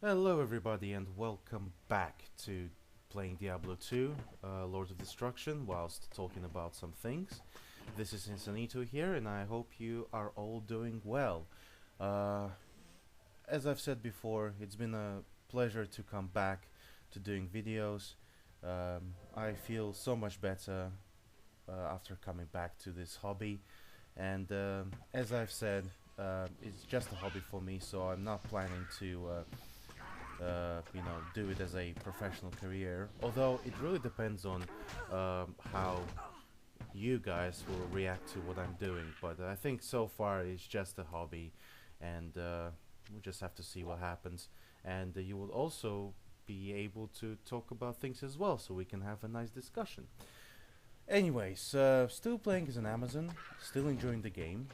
Hello everybody and welcome back to playing Diablo 2, Lord of Destruction, whilst talking about some things. This is Insanito here and I hope you are all doing well. Uh, as I've said before, it's been a pleasure to come back to doing videos. I feel so much better after coming back to this hobby, and as I've said, it's just a hobby for me, so I'm not planning to do it as a professional career. Although it really depends on how you guys will react to what I'm doing. But I think so far it's just a hobby, and we'll just have to see what happens. And you will also be able to talk about things as well, so we can have a nice discussion. Anyways, still playing as an Amazon, still enjoying the game.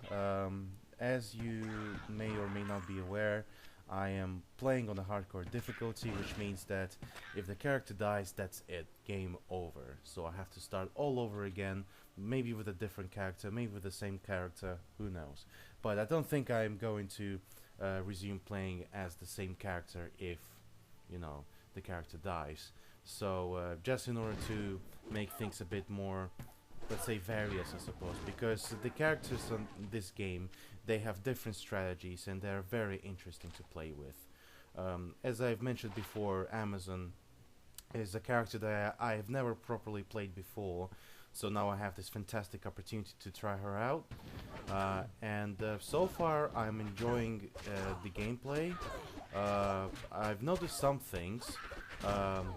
As you may or may not be aware, I am playing on a hardcore difficulty, which means that if the character dies, that's it, game over. So I have to start all over again, maybe with a different character, maybe with the same character, who knows. But I don't think I'm going to resume playing as the same character if, the character dies. So just in order to make things a bit more, let's say, various, I suppose, because the characters on this game, they have different strategies and they're very interesting to play with. As I've mentioned before, Amazon is a character that I have never properly played before, so now I have this fantastic opportunity to try her out. And so far I'm enjoying the gameplay. I've noticed some things, um,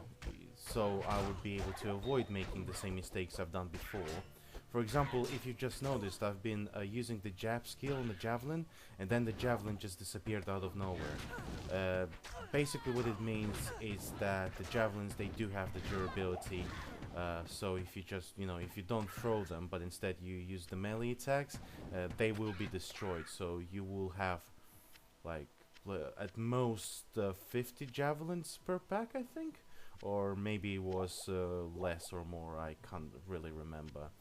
so I would be able to avoid making the same mistakes I've done before. For example, if you just noticed, I've been using the jab skill on the javelin, and then the javelin just disappeared out of nowhere. Uh, Basically what it means is that the javelins, they do have the durability, so if you just, if you don't throw them, but instead you use the melee attacks, they will be destroyed, so you will have, like, at most 50 javelins per pack, I think? Or maybe it was less or more, I can't really remember.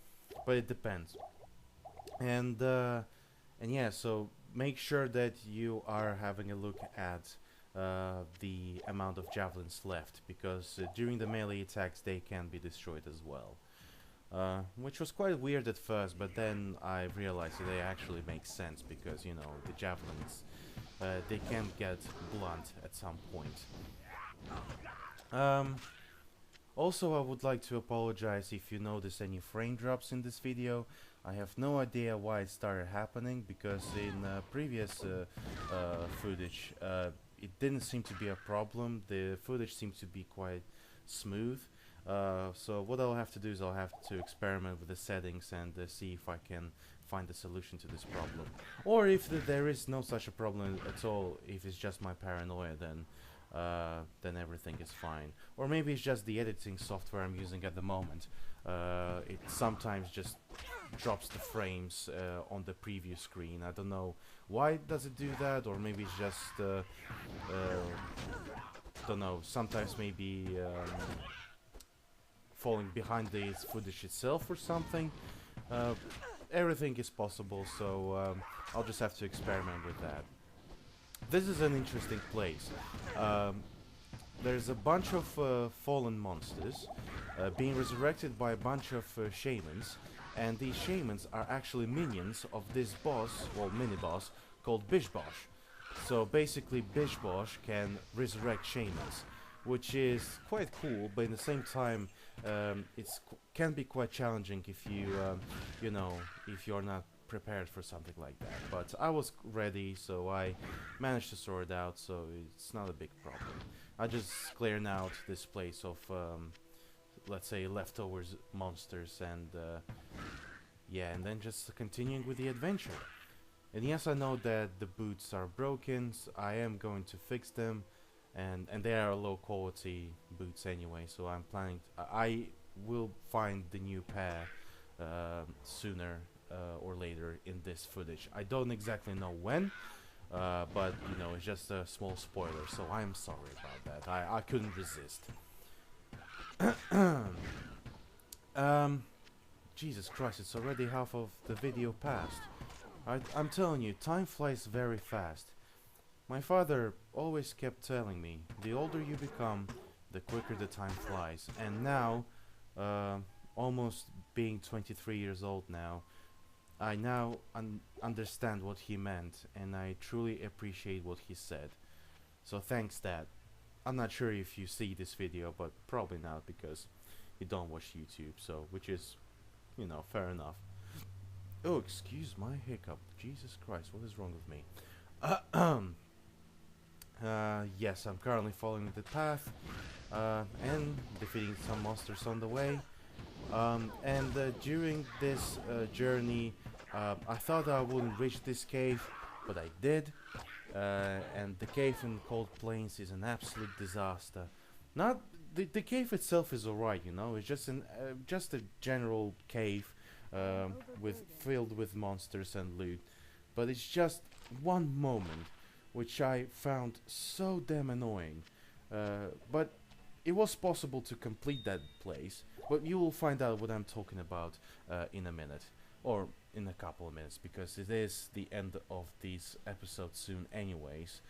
But it depends. And yeah, so make sure that you are having a look at the amount of javelins left, because during the melee attacks they can be destroyed as well. Which was quite weird at first, but then I realized that they actually make sense, because the javelins, they can get blunt at some point. Um, Also, I would like to apologize if you notice any frame drops in this video. I have no idea why it started happening, because in previous footage it didn't seem to be a problem. The footage seems to be quite smooth. So what I'll have to do is I'll have to experiment with the settings and see if I can find a solution to this problem. Or if there is no such a problem at all, if it's just my paranoia, then everything is fine. Or maybe it's just the editing software I'm using at the moment. It sometimes just drops the frames on the preview screen. I don't know why does it do that, or maybe it's just don't know. Sometimes maybe falling behind the footage itself or something. Everything is possible, so I'll just have to experiment with that. This is an interesting place. There's a bunch of fallen monsters being resurrected by a bunch of shamans, and these shamans are actually minions of this boss, well, mini-boss, called Bishbosh. So basically Bishbosh can resurrect shamans, which is quite cool, but at the same time it can be quite challenging if if you're not prepared for something like that. But I was ready, so I managed to sort it out, so it's not a big problem. I just clearing out this place of let's say leftovers monsters, and yeah, and then just continuing with the adventure. And yes, I know that the boots are broken, so I am going to fix them, and they are low quality boots anyway, so I'm planning I will find the new pair sooner or later in this footage. I don't exactly know when, but it's just a small spoiler, so I'm sorry about that. I couldn't resist. Jesus Christ, it's already half of the video passed. I'm telling you, time flies very fast. My father always kept telling me, the older you become, the quicker the time flies. And now, uh, almost being 23 years old now, I now understand what he meant, and I truly appreciate what he said. So thanks, Dad. I'm not sure if you see this video, but probably not because you don't watch YouTube, so which is, fair enough. Oh, excuse my hiccup. Jesus Christ, what is wrong with me? Yes, I'm currently following the path and defeating some monsters on the way. And during this journey, I thought I wouldn't reach this cave, but I did. And the cave in Cold Plains is an absolute disaster. Not the cave itself is alright, it's just a general cave with filled with monsters and loot. But it's just one moment which I found so damn annoying. But it was possible to complete that place, but you will find out what I'm talking about in a minute, or in a couple of minutes, because it is the end of this episode soon anyways.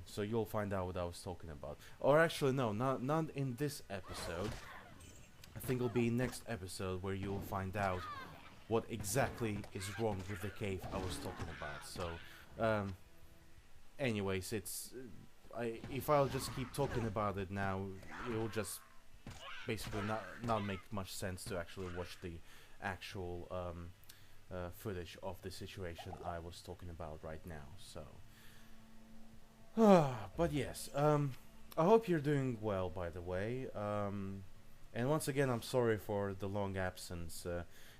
So you'll find out what I was talking about. Or actually no, not in this episode. I think it'll be next episode where you'll find out what exactly is wrong with the cave I was talking about. So anyways, if I'll just keep talking about it now, it will just basically not make much sense to actually watch the actual footage of the situation I was talking about right now. So, but yes, I hope you're doing well, by the way. And once again, I'm sorry for the long absence.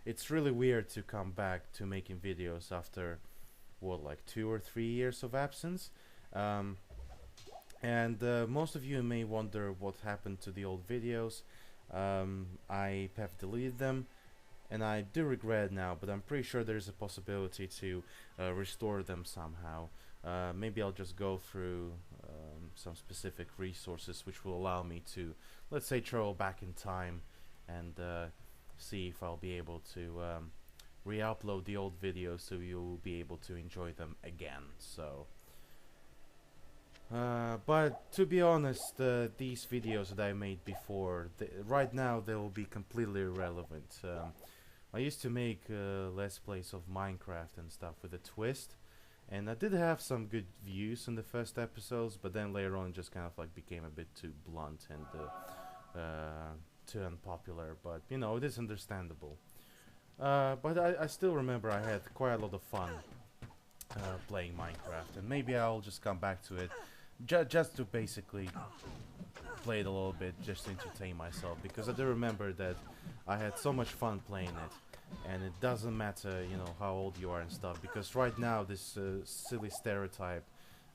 It's really weird to come back to making videos after what, like 2 or 3 years of absence. And most of you may wonder what happened to the old videos. I have deleted them, and I do regret now, but I'm pretty sure there's a possibility to restore them somehow. Maybe I'll just go through some specific resources which will allow me to, let's say, travel back in time and see if I'll be able to re-upload the old videos so you'll be able to enjoy them again. So but to be honest, these videos that I made before, right now they will be completely irrelevant. I used to make Let's Plays of Minecraft and stuff with a twist, and I did have some good views in the first episodes, but then later on it just kind of like became a bit too blunt and too unpopular, but it is understandable. But I still remember I had quite a lot of fun playing Minecraft, and maybe I'll just come back to it just to basically play it a little bit, just to entertain myself, because I do remember that I had so much fun playing it, and it doesn't matter, how old you are and stuff, because right now this silly stereotype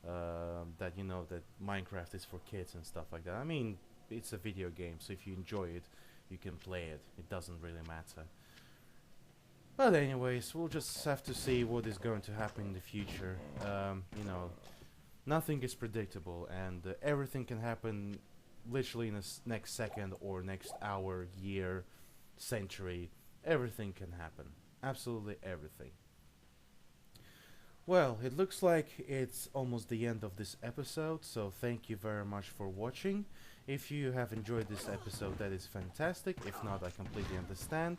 that that Minecraft is for kids and stuff like that. I mean, it's a video game, so if you enjoy it, you can play it. It doesn't really matter. But anyways, we'll just have to see what is going to happen in the future. Nothing is predictable, and everything can happen literally in the next second or next hour, year, century. Everything can happen. Absolutely everything. Well, it looks like it's almost the end of this episode, so thank you very much for watching. If you have enjoyed this episode, that is fantastic. If not, I completely understand.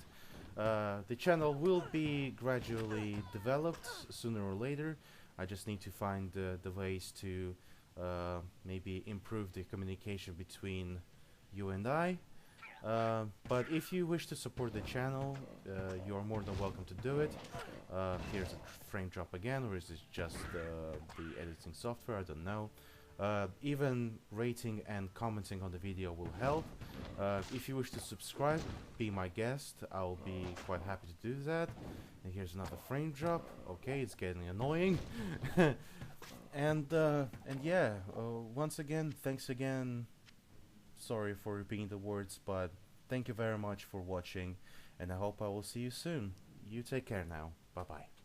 The channel will be gradually developed sooner or later. I just need to find the ways to maybe improve the communication between you and I. But if you wish to support the channel, you are more than welcome to do it. Here's a frame drop again, or is this just the editing software? I don't know. Even rating and commenting on the video will help. If you wish to subscribe, be my guest. I'll be quite happy to do that. And here's another frame drop. Okay, it's getting annoying. and yeah, once again, thanks again. Sorry for repeating the words, but thank you very much for watching, and I hope I will see you soon. You take care now. Bye bye.